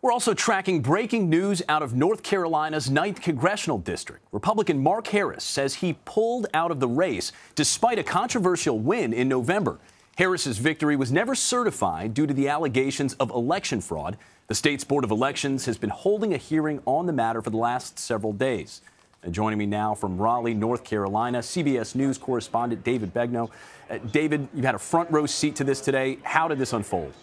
We're also tracking breaking news out of North Carolina's 9th congressional district. Republican Mark Harris says he pulled out of the race despite a controversial win in November. Harris's victory was never certified due to the allegations of election fraud. The state's Board of Elections has been holding a hearing on the matter for the last several days. And joining me now from Raleigh, North Carolina, CBS News correspondent David Begnaud. David, you've had a front row seat to this today. How did this unfold?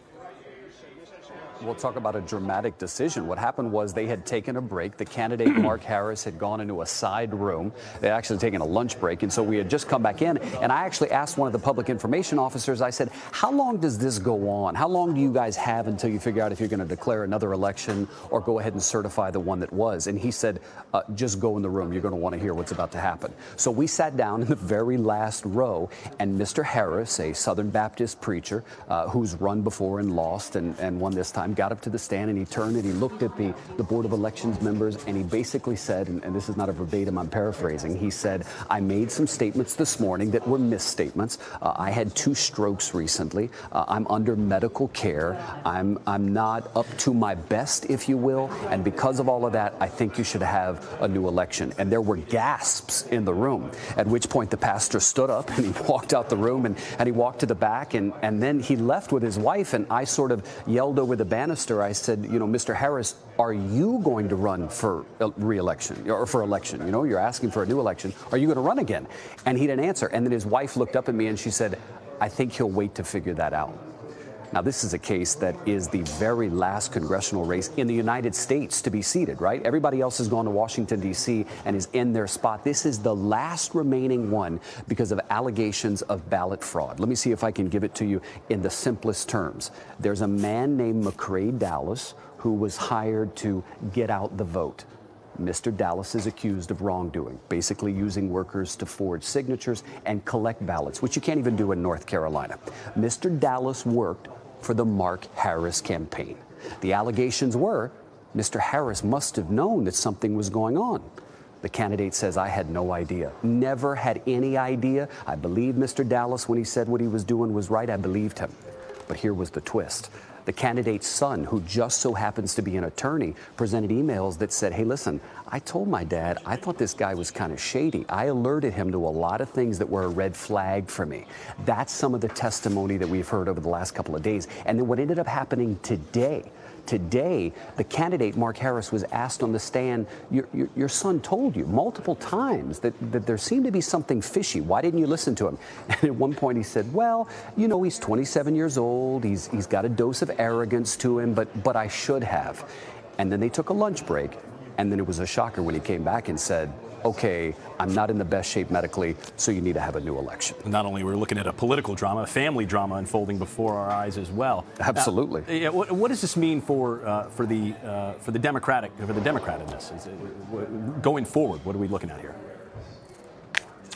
We'll talk about a dramatic decision. What happened was they had taken a break. The candidate, Mark Harris, had gone into a side room. They had actually taken a lunch break, and so we had just come back in. And I actually asked one of the public information officers, I said, how long does this go on? How long do you guys have until you figure out if you're going to declare another election or go ahead and certify the one that was? And he said, just go in the room. You're going to want to hear what's about to happen. So we sat down in the very last row, and Mr. Harris, a Southern Baptist preacher who's run before and lost and won this time, got up to the stand and he turned and he looked at the Board of Elections members and he basically said, and this is not a verbatim, I'm paraphrasing, he said, I made some statements this morning that were misstatements. I had 2 strokes recently. I'm under medical care. I'm not up to my best, if you will. And because of all of that, I think you should have a new election. And there were gasps in the room, at which point the pastor stood up and he walked out the room and he walked to the back and then he left with his wife. And I sort of yelled over the banister. I said, you know, Mr. Harris, are you going to run for re-election or for election? You know, you're asking for a new election. Are you going to run again? And he didn't answer. And then his wife looked up at me and she said, I think he'll wait to figure that out. Now, this is a case that is the very last congressional race in the United States to be seated, right? Everybody else has gone to Washington, D.C. and is in their spot. This is the last remaining one because of allegations of ballot fraud. Let me see if I can give it to you in the simplest terms. There's a man named McCrae Dowless who was hired to get out the vote. Mr. Dowless is accused of wrongdoing, basically using workers to forge signatures and collect ballots, which you can't even do in North Carolina. Mr. Dowless worked for the Mark Harris campaign. The allegations were Mr. Harris must have known that something was going on. The candidate says, I had no idea, never had any idea. I believed Mr. Dowless when he said what he was doing was right. I believed him. But here was the twist. The candidate's son, who just so happens to be an attorney, presented emails that said, hey, listen, I told my dad I thought this guy was kind of shady. I alerted him to a lot of things that were a red flag for me. That's some of the testimony that we've heard over the last couple of days. And then what ended up happening today, the candidate, Mark Harris, was asked on the stand, your son told you multiple times that there seemed to be something fishy. Why didn't you listen to him? And at one point he said, well, you know, he's 27 years old. He's got a dose of arrogance to him, but I should have. And then they took a lunch break. And then it was a shocker when he came back and said, okay, I'm not in the best shape medically, so you need to have a new election. Not only we're looking at a political drama, a family drama unfolding before our eyes as well. Absolutely. What does this mean for the Democratic, for the Democrat in this? Going forward, what are we looking at here?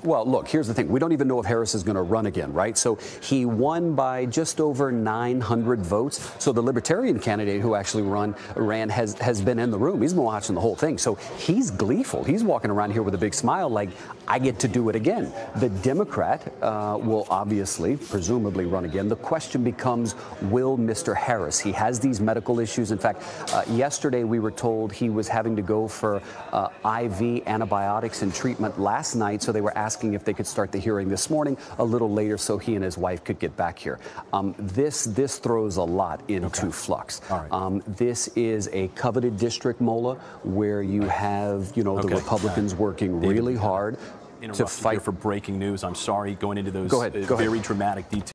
Well, look, here's the thing. We don't even know if Harris is going to run again, right? So he won by just over 900 votes. So the Libertarian candidate who actually ran has been in the room. He's been watching the whole thing. So he's gleeful. He's walking around here with a big smile like, I get to do it again. The Democrat will obviously, presumably run again. The question becomes, will Mr. Harris? He has these medical issues. In fact, yesterday we were told he was having to go for IV antibiotics and treatment last night. So they were asking if they could start the hearing this morning a little later so he and his wife could get back here. This throws a lot into flux. Right. This is a coveted district, Mola, where you have, you know, the Republicans working really hard to fight for breaking news. I'm sorry going into those go ahead. Very dramatic details.